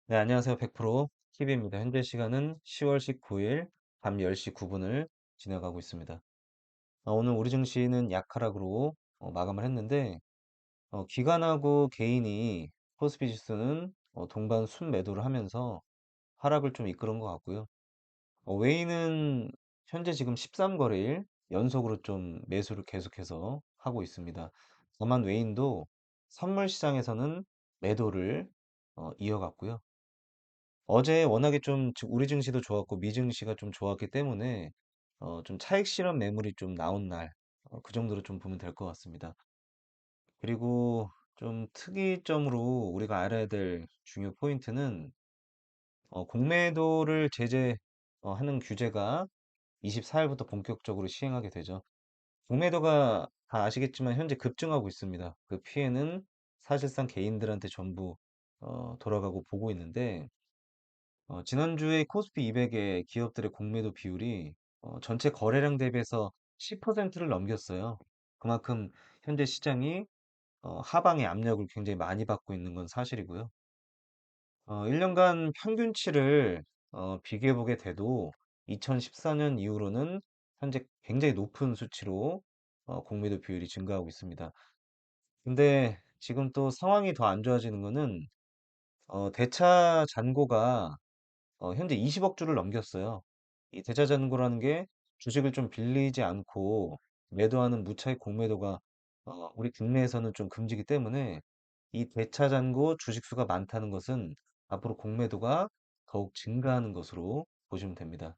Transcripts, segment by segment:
네, 안녕하세요. 100% TV입니다. 현재 시간은 10월 19일 밤 10시 9분을 지나가고 있습니다. 오늘 우리 증시는 약하락으로 마감을 했는데, 기관하고 개인이 코스피 지수는 동반 순매도를 하면서 하락을 좀 이끌은 것 같고요. 외인은 현재 지금 13거래일 연속으로 좀 매수를 계속해서 하고 있습니다. 다만 외인도 선물 시장에서는 매도를 이어갔고요. 어제 워낙에 좀 우리 증시도 좋았고 미증시가 좀 좋았기 때문에 좀 차익 실현 매물이 좀 나온 날, 그 정도로 좀 보면 될 것 같습니다. 그리고 좀 특이점으로 우리가 알아야 될 중요 포인트는 공매도를 하는 규제가 24일부터 본격적으로 시행하게 되죠. 공매도가 다 아시겠지만 현재 급증하고 있습니다. 그 피해는 사실상 개인들한테 전부 돌아가고 보고 있는데, 지난주에 코스피 200의 기업들의 공매도 비율이 전체 거래량 대비해서 10%를 넘겼어요. 그만큼 현재 시장이 하방의 압력을 굉장히 많이 받고 있는 건 사실이고요. 1년간 평균치를 비교해 보게 돼도 2014년 이후로는 현재 굉장히 높은 수치로 공매도 비율이 증가하고 있습니다. 근데 지금 또 상황이 더 안 좋아지는 거는 대차 잔고가 현재 20억 주를 넘겼어요. 이 대자잔고라는 게 주식을 좀 빌리지 않고 매도하는 무차익 공매도가 우리 국내에서는 좀 금지이기 때문에 이 대차잔고 주식수가 많다는 것은 앞으로 공매도가 더욱 증가하는 것으로 보시면 됩니다.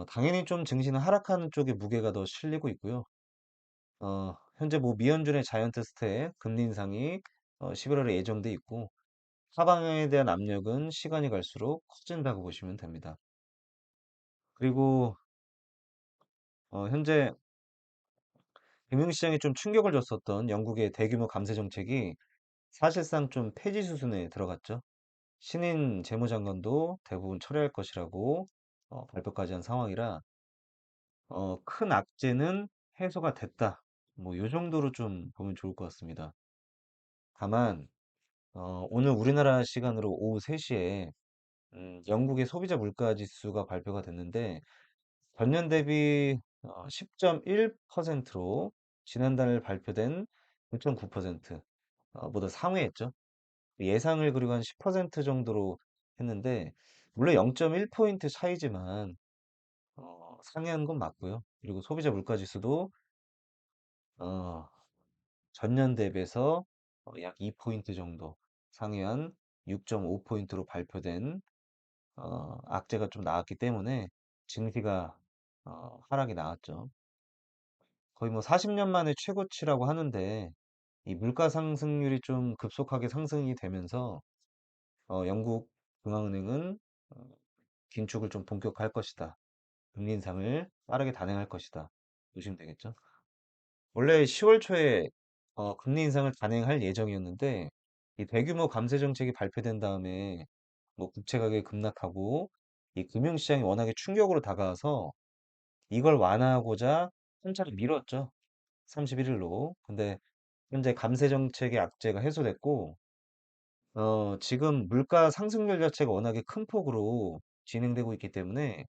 당연히 좀 증시는 하락하는 쪽에 무게가 더 실리고 있고요. 현재 뭐 미연준의 자이언트 스텝 금리 인상이 11월에 예정돼 있고 하방에 대한 압력은 시간이 갈수록 커진다고 보시면 됩니다. 그리고 현재 금융시장에 좀 충격을 줬었던 영국의 대규모 감세 정책이 사실상 좀 폐지 수순에 들어갔죠. 신인 재무장관도 대부분 철회할 것이라고 발표까지 한 상황이라 큰 악재는 해소가 됐다. 뭐 요 정도로 좀 보면 좋을 것 같습니다. 다만 오늘 우리나라 시간으로 오후 3시에 영국의 소비자 물가 지수가 발표가 됐는데 전년 대비 10.1%로 지난달 발표된 9.9% 보다 상회했죠. 예상을 그리고 한 10% 정도로 했는데 물론 0.1포인트 차이지만 상회한 건 맞고요. 그리고 소비자 물가 지수도 어, 전년 대비해서 약 2포인트 정도 상회한 6.5포인트로 발표된 악재가 좀 나왔기 때문에 증시가 하락이 나왔죠. 거의 뭐 40년 만에 최고치라고 하는데 이 물가 상승률이 좀 급속하게 상승이 되면서 영국 중앙은행은 어, 긴축을 좀 본격화할 것이다. 금리 인상을 빠르게 단행할 것이다. 보시면 되겠죠. 원래 10월 초에 금리 인상을 단행할 예정이었는데 이 대규모 감세 정책이 발표된 다음에 뭐 국채 가격이 급락하고 이 금융시장이 워낙에 충격으로 다가와서 이걸 완화하고자 한차를 미뤘죠. 31일로. 근데 현재 감세 정책의 악재가 해소됐고, 지금 물가 상승률 자체가 워낙에 큰 폭으로 진행되고 있기 때문에,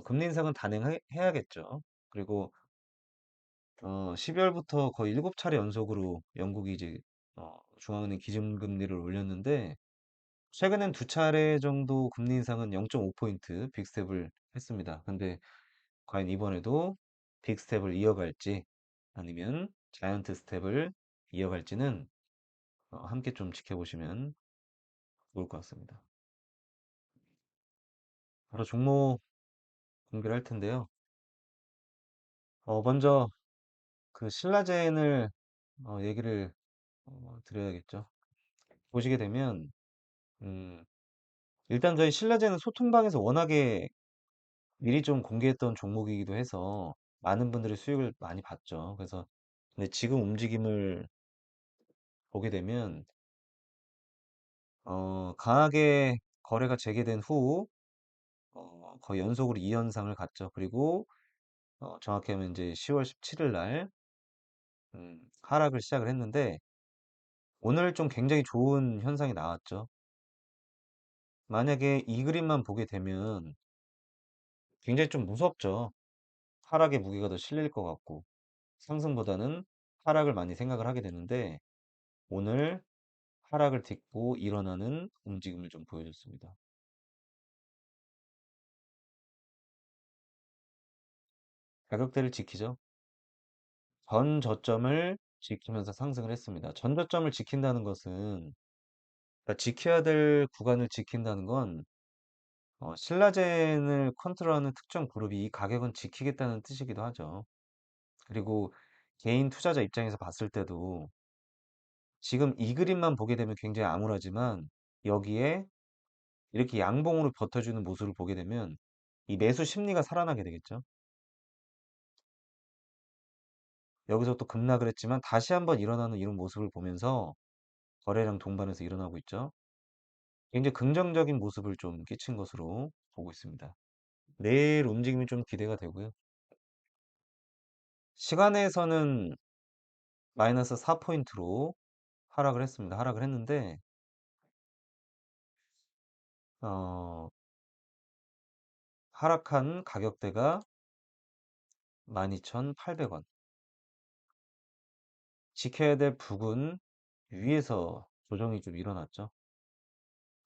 금리 인상은 단행해야겠죠. 그리고, 12월부터 거의 7차례 연속으로 영국이 이제, 중앙은행 기준금리를 올렸는데, 최근엔 2차례 정도 금리 인상은 0.5포인트 빅스텝을 했습니다. 근데 과연 이번에도 빅스텝을 이어갈지, 아니면 자이언트 스텝을 이어갈지는 함께 좀 지켜보시면 좋을 것 같습니다. 바로 종목 공개를 할 텐데요. 먼저 그 신라젠을 얘기를 드려야겠죠. 보시게 되면 음, 일단 저희 신라젠은 소통방에서 워낙에 미리 좀 공개했던 종목이기도 해서 많은 분들이 수익을 많이 봤죠. 그래서 근데 지금 움직임을 보게 되면 강하게 거래가 재개된 후 거의 연속으로 2연상을 갔죠. 그리고 정확히 하면 이제 10월 17일 날 하락을 시작을 했는데 오늘 좀 굉장히 좋은 현상이 나왔죠. 만약에 이 그림만 보게 되면 굉장히 좀 무섭죠. 하락의 무게가 더 실릴 것 같고 상승보다는 하락을 많이 생각을 하게 되는데 오늘 하락을 딛고 일어나는 움직임을 좀 보여줬습니다. 가격대를 지키죠. 전 저점을 지키면서 상승을 했습니다. 전 저점을 지킨다는 것은 그러니까 지켜야 될 구간을 지킨다는 건 신라젠을 컨트롤하는 특정 그룹이 이 가격은 지키겠다는 뜻이기도 하죠. 그리고 개인 투자자 입장에서 봤을 때도 지금 이 그림만 보게 되면 굉장히 암울하지만 여기에 이렇게 양봉으로 버텨주는 모습을 보게 되면 이 매수 심리가 살아나게 되겠죠. 여기서 또 급락을 했지만 다시 한번 일어나는 이런 모습을 보면서 거래량 동반해서 일어나고 있죠. 굉장히 긍정적인 모습을 좀 끼친 것으로 보고 있습니다. 내일 움직임이 좀 기대가 되고요. 시간에서는 마이너스 4포인트로 하락을 했습니다. 하락을 했는데 어, 하락한 가격대가 12,800원. 지켜야 될 부근 위에서 조정이 좀 일어났죠.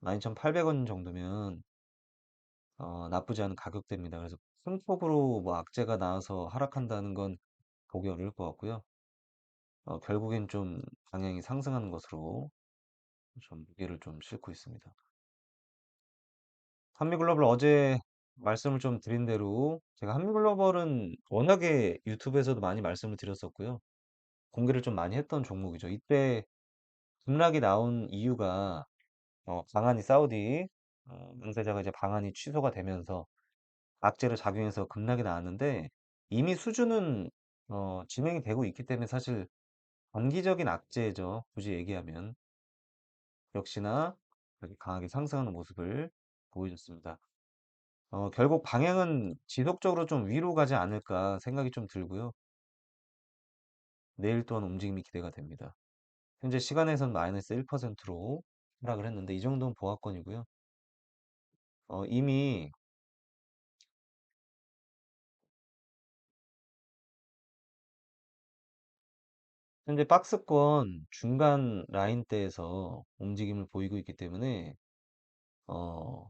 12,800원 정도면 나쁘지 않은 가격대입니다. 그래서 큰 폭으로 뭐 악재가 나와서 하락한다는 건 보기 어려울 것 같고요. 결국엔 좀 방향이 상승하는 것으로 좀 무게를 좀 싣고 있습니다. 한미글로벌 어제 말씀을 좀 드린 대로 제가 한미글로벌은 워낙에 유튜브에서도 많이 말씀을 드렸었고요. 공개를 좀 많이 했던 종목이죠. 이때 급락이 나온 이유가 방한이 사우디 응세자가 이제 방한이 취소가 되면서 악재로 작용해서 급락이 나왔는데 이미 수주는 진행이 되고 있기 때문에 사실 단기적인 악재죠. 굳이 얘기하면 역시나 그렇게 강하게 상승하는 모습을 보여줬습니다. 결국 방향은 지속적으로 좀 위로 가지 않을까 생각이 좀 들고요. 내일 또한 움직임이 기대가 됩니다. 현재 시간에선 마이너스 1%로 하락을 했는데 이 정도는 보합권이고요. 이미 현재 박스권 중간 라인대에서 움직임을 보이고 있기 때문에 어,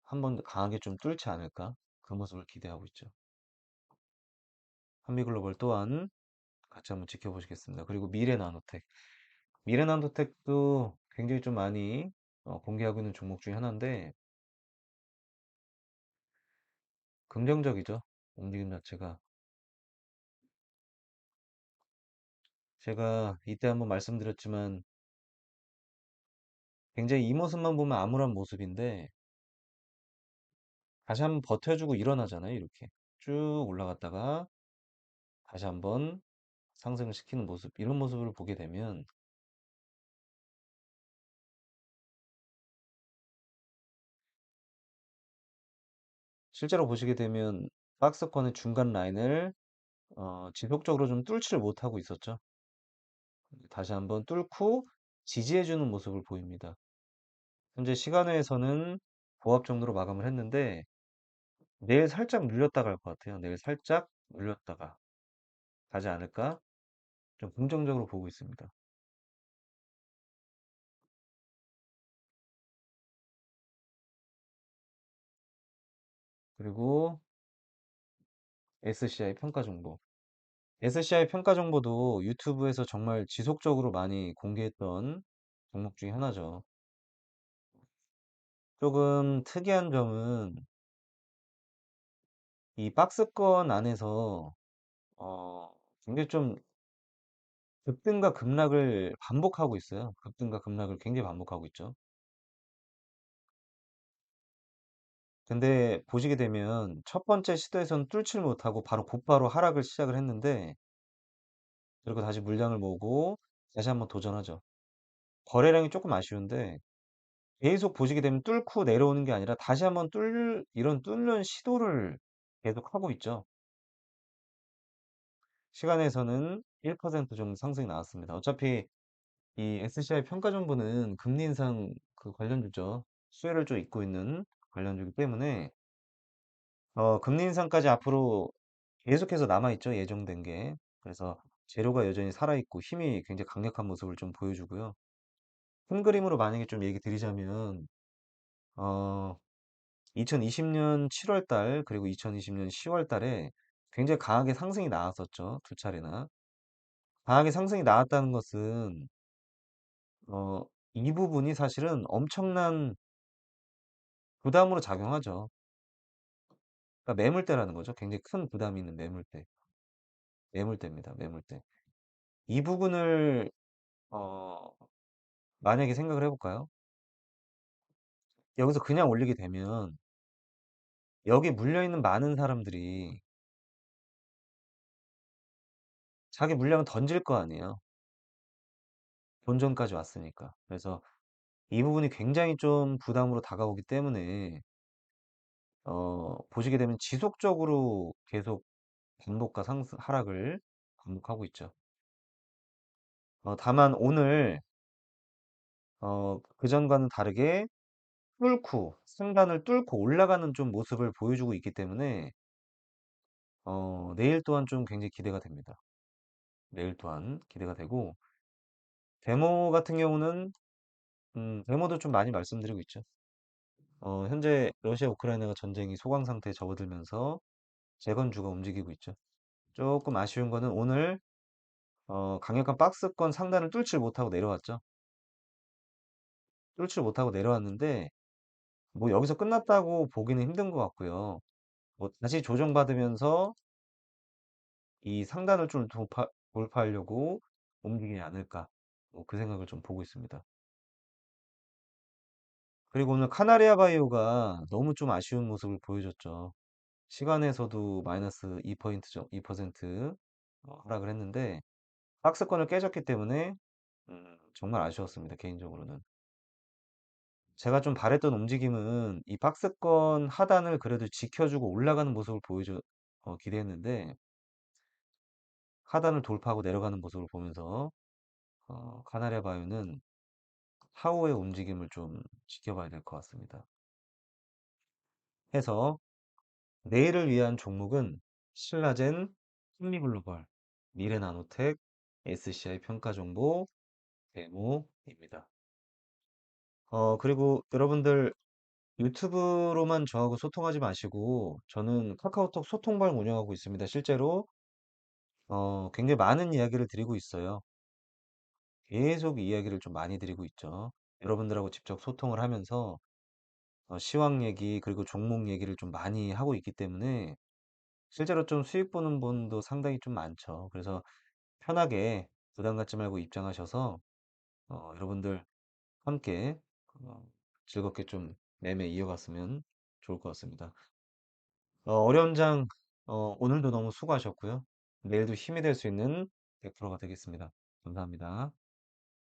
한번 강하게 좀 뚫지 않을까 그 모습을 기대하고 있죠. 한미글로벌 또한 같이 한번 지켜보시겠습니다. 그리고 미래나노텍. 미래나노텍도 굉장히 좀 많이 공개하고 있는 종목 중에 하나인데 긍정적이죠. 움직임 자체가. 제가 이때 한번 말씀드렸지만 굉장히 이 모습만 보면 암울한 모습인데 다시 한번 버텨주고 일어나잖아요. 이렇게 쭉 올라갔다가 다시 한번 상승을 시키는 모습 이런 모습을 보게 되면 실제로 보시게 되면 박스권의 중간 라인을 지속적으로 좀 뚫지를 못하고 있었죠. 다시 한번 뚫고 지지해주는 모습을 보입니다. 현재 시간외에서는 보합 정도로 마감을 했는데 내일 살짝 눌렸다 갈 것 같아요. 내일 살짝 눌렸다가 가지 않을까? 좀 긍정적으로 보고 있습니다. 그리고 SCI 평가 정보. SCI 평가 정보도 유튜브에서 정말 지속적으로 많이 공개했던 종목 중에 하나죠. 조금 특이한 점은 이 박스권 안에서 어, 굉장히 좀 급등과 급락을 반복하고 있어요. 급등과 급락을 굉장히 반복하고 있죠. 근데 보시게 되면 첫 번째 시도에서는 뚫지를 못하고 바로 곧바로 하락을 시작을 했는데 그리고 다시 물량을 모으고 다시 한번 도전하죠. 거래량이 조금 아쉬운데 계속 보시게 되면 뚫고 내려오는 게 아니라 다시 한번 이런 뚫는 시도를 계속 하고 있죠. 시간에서는 1% 정도 상승이 나왔습니다. 어차피 이 SCI 평가 정보는 금리 인상 그 관련주죠. 수혜를 좀 잇고 있는 관련주기 때문에 금리 인상까지 앞으로 계속해서 남아있죠. 예정된 게. 그래서 재료가 여전히 살아있고 힘이 굉장히 강력한 모습을 좀 보여주고요. 큰 그림으로 만약에 좀 얘기 드리자면 어, 2020년 7월 달 그리고 2020년 10월 달에 굉장히 강하게 상승이 나왔었죠. 두 차례나. 강하게 상승이 나왔다는 것은 어, 이 부분이 사실은 엄청난 부담으로 작용하죠. 그러니까 매물대라는 거죠. 굉장히 큰 부담이 있는 매물대. 매물대입니다. 매물대. 이 부분을 어, 만약에 생각을 해볼까요? 여기서 그냥 올리게 되면 여기 물려있는 많은 사람들이 자기 물량을 던질 거 아니에요. 본전까지 왔으니까. 그래서 이 부분이 굉장히 좀 부담으로 다가오기 때문에 보시게 되면 지속적으로 계속 반복과 하락을 반복하고 있죠. 다만 오늘 그전과는 다르게 상단을 뚫고 올라가는 좀 모습을 보여주고 있기 때문에 내일 또한 좀 굉장히 기대가 됩니다. 내일 또한 기대가 되고 데모 같은 경우는 데모도 좀 많이 말씀드리고 있죠. 현재 러시아 우크라이나가 전쟁이 소강 상태에 접어들면서 재건주가 움직이고 있죠. 조금 아쉬운 거는 오늘 강력한 박스권 상단을 뚫지 못하고 내려왔죠. 뚫지 못하고 내려왔는데 뭐 여기서 끝났다고 보기는 힘든 것 같고요. 뭐 다시 조정받으면서 이 상단을 좀 돌파하려고 움직이지 않을까. 뭐그 생각을 좀 보고 있습니다. 그리고 오늘 카나리아 바이오가 너무 좀 아쉬운 모습을 보여줬죠. 시간에서도 마이너스 2%, 2% 하락을 했는데 박스권을 깨졌기 때문에 정말 아쉬웠습니다. 개인적으로는. 제가 좀 바랬던 움직임은 이 박스권 하단을 그래도 지켜주고 올라가는 모습을 기대했는데 하단을 돌파하고 내려가는 모습을 보면서 카나리아 바이오는 하우의 움직임을 좀 지켜봐야 될 것 같습니다. 해서 내일을 위한 종목은 신라젠, 한미글로벌, 미래나노텍, SCI 평가정보, 데모입니다. 그리고 여러분들 유튜브로만 저하고 소통하지 마시고 저는 카카오톡 소통방 운영하고 있습니다. 실제로 굉장히 많은 이야기를 드리고 있어요. 계속 이야기를 좀 많이 드리고 있죠. 여러분들하고 직접 소통을 하면서 시황 얘기 그리고 종목 얘기를 좀 많이 하고 있기 때문에 실제로 좀 수익 보는 분도 상당히 좀 많죠. 그래서 편하게 부담 갖지 말고 입장하셔서 여러분들 함께 즐겁게 좀 매매 이어갔으면 좋을 것 같습니다. 어려운 장 오늘도 너무 수고하셨고요. 내일도 힘이 될 수 있는 100%가 되겠습니다. 감사합니다.